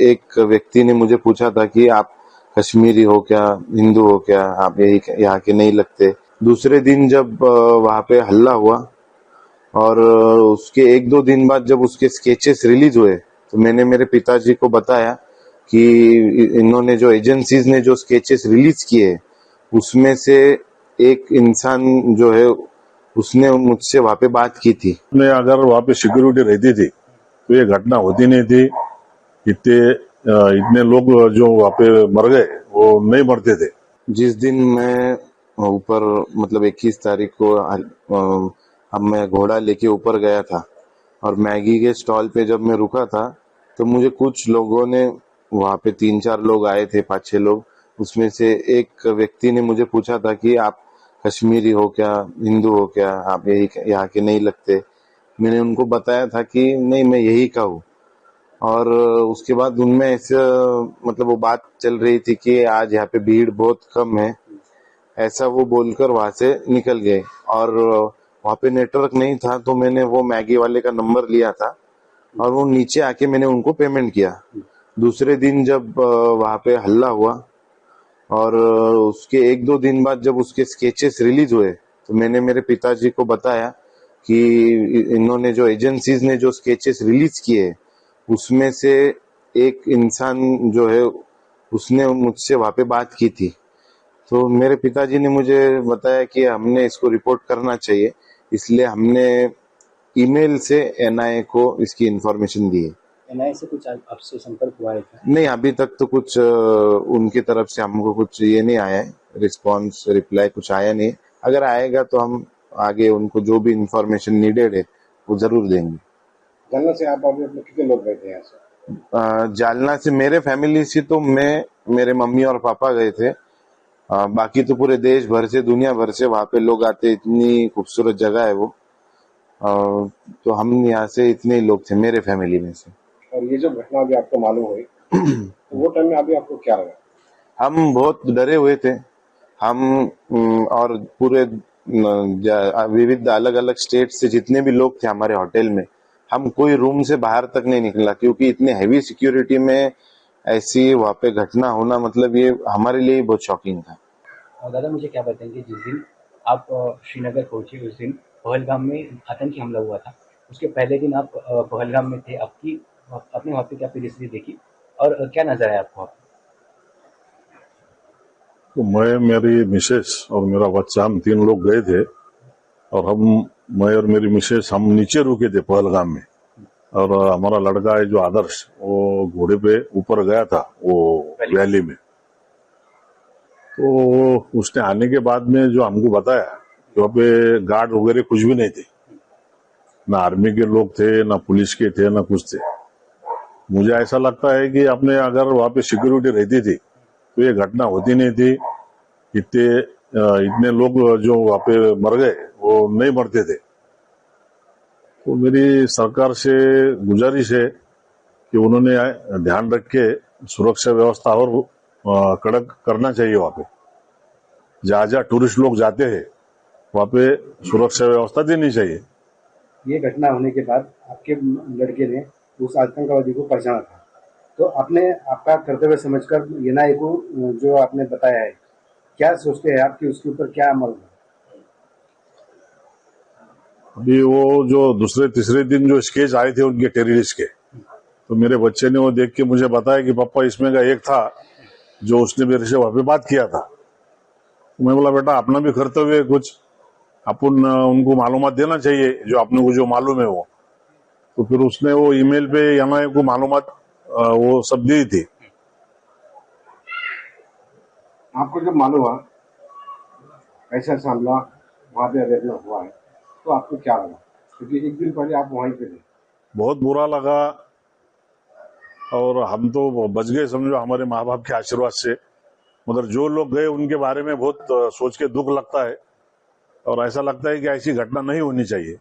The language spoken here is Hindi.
एक व्यक्ति ने मुझे पूछा था कि आप कश्मीरी हो क्या, हिंदू हो क्या, आप यही यहाँ के नहीं लगते। दूसरे दिन जब वहाँ पे हल्ला हुआ और उसके 1-2 दिन बाद जब उसके स्केचेस रिलीज हुए तो मैंने मेरे पिताजी को बताया कि इन्होंने जो एजेंसीज ने जो स्केचेस रिलीज किए उसमें से एक इंसान जो है उसने मुझसे वहाँ पे बात की थी। अगर वहाँ पे सिक्योरिटी रहती थी तो ये घटना होती नहीं थी। इतने लोग जो वहाँ पे मर गए वो नहीं मरते थे। जिस दिन मैं ऊपर मतलब 21 तारीख को अब मैं घोड़ा लेके ऊपर गया था और मैगी के स्टॉल पे जब मैं रुका था तो मुझे कुछ लोगों ने, वहाँ पे 3-4 लोग आए थे, 5-6 लोग, उसमें से एक व्यक्ति ने मुझे पूछा था कि आप कश्मीरी हो क्या, हिंदू हो क्या, आप यही यहाँ के नहीं लगते। मैंने उनको बताया था कि नहीं, मैं यही का हूँ। और उसके बाद उनमें ऐसे मतलब वो बात चल रही थी कि आज यहाँ पे भीड़ बहुत कम है, ऐसा वो बोलकर वहां से निकल गए। और वहां पे नेटवर्क नहीं था तो मैंने वो मैगी वाले का नंबर लिया था और वो नीचे आके मैंने उनको पेमेंट किया। दूसरे दिन जब वहां पे हल्ला हुआ और उसके 1-2 दिन बाद जब उसके स्केचेस रिलीज हुए तो मैंने मेरे पिताजी को बताया कि इन्होंने जो एजेंसीज ने जो स्केचेस रिलीज किए उसमें से एक इंसान जो है उसने मुझसे वहां पे बात की थी। तो मेरे पिताजी ने मुझे बताया कि हमने इसको रिपोर्ट करना चाहिए, इसलिए हमने ईमेल से एनआईए को इसकी इंफॉर्मेशन दी है। एनआईए से कुछ आपसे संपर्क हुआ है क्या? नहीं, अभी तक तो कुछ उनकी तरफ से हमको कुछ ये नहीं आया है, रिस्पांस रिप्लाई कुछ आया नहीं है। अगर आएगा तो हम आगे उनको जो भी इंफॉर्मेशन नीडेड है वो जरूर देंगे। जालना से आप अभी अपने कितने लोग गए थे यहाँ से? जालना से मेरे फैमिली से तो मैं, मेरे मम्मी और पापा गए थे। बाकी तो पूरे देश भर से, दुनिया भर से वहाँ पे लोग आते, इतनी खूबसूरत जगह है वो। तो हम यहाँ से इतने ही लोग थे मेरे फैमिली में से। और ये जो घटना अभी आपको मालूम हुई तो वो टाइम में अभी आपको क्या लगा? हम बहुत डरे हुए थे। हम और पूरे विविध अलग अलग स्टेट से जितने भी लोग थे हमारे होटल में, हम कोई रूम से बाहर तक नहीं निकला क्योंकि इतने हैवी सिक्योरिटी में ऐसी वहाँ पे घटना होना मतलब ये हमारे लिए बहुत शॉकिंग था। दादा मुझे क्या बताएंगे, जिस दिन आप श्रीनगर पहुंचे उस दिन पहलगाम में आतंकी हमला हुआ था, उसके पहले दिन आप पहलगाम में थे, आपने वहाँ पे क्या परिस्थिति देखी और क्या नजर आया आपको? तो मैं, मेरी मिसेस और मेरा बच्चा, हम 3 लोग गए थे और मैं और मेरी मिसेस हम नीचे रुके थे पहलगाम में। और हमारा लड़का है जो आदर्श, वो घोड़े पे ऊपर गया था वो वैली में। तो उसने आने के बाद में जो हमको बताया कि वहाँ पे गार्ड वगैरह कुछ भी नहीं थे, ना आर्मी के लोग थे, ना पुलिस के थे, ना कुछ थे। मुझे ऐसा लगता है कि अपने अगर वहाँ पे सिक्योरिटी रहती थी तो ये घटना होती नहीं थी। इतने लोग जो वहाँ पे मर गए वो नहीं मरते थे। तो मेरी सरकार से गुजारिश है कि उन्होंने ध्यान रख के सुरक्षा व्यवस्था और कड़क करना चाहिए। वहाँ पे जहाँ जहाँ टूरिस्ट लोग जाते हैं वहाँ पे सुरक्षा व्यवस्था देनी चाहिए। ये घटना होने के बाद आपके लड़के ने उस आतंकवादी को पहचाना था, तो आपने आपका कर्तव्य समझकर एनआईए को जो आपने बताया है, क्या सोचते हैं आप कि उसके ऊपर क्या अमल है? अभी वो जो दूसरे तीसरे दिन जो स्केच आए थे उनके टेररिस्ट के, तो मेरे बच्चे ने वो देख के मुझे बताया कि पापा इसमें का एक था जो उसने मेरे से वहां पे बात किया था। तो मैं बोला बेटा अपना भी कर्तव्य है, कुछ अपन उनको मालूमात देना चाहिए जो अपने को जो मालूम है वो। तो फिर उसने वो ईमेल पे एनआईए को मालूमात वो सब दी थी। आपको जब मालूम हुआ ऐसा हमला वहाँ पे अरेंजमेंट हुआ है तो आपको क्या लगा, क्योंकि एक दिन पहले आप वहीं पे थे? बहुत बुरा लगा और हम तो बच गए समझो हमारे माँ बाप के आशीर्वाद से, मगर जो लोग गए उनके बारे में बहुत सोच के दुख लगता है और ऐसा लगता है कि ऐसी घटना नहीं होनी चाहिए।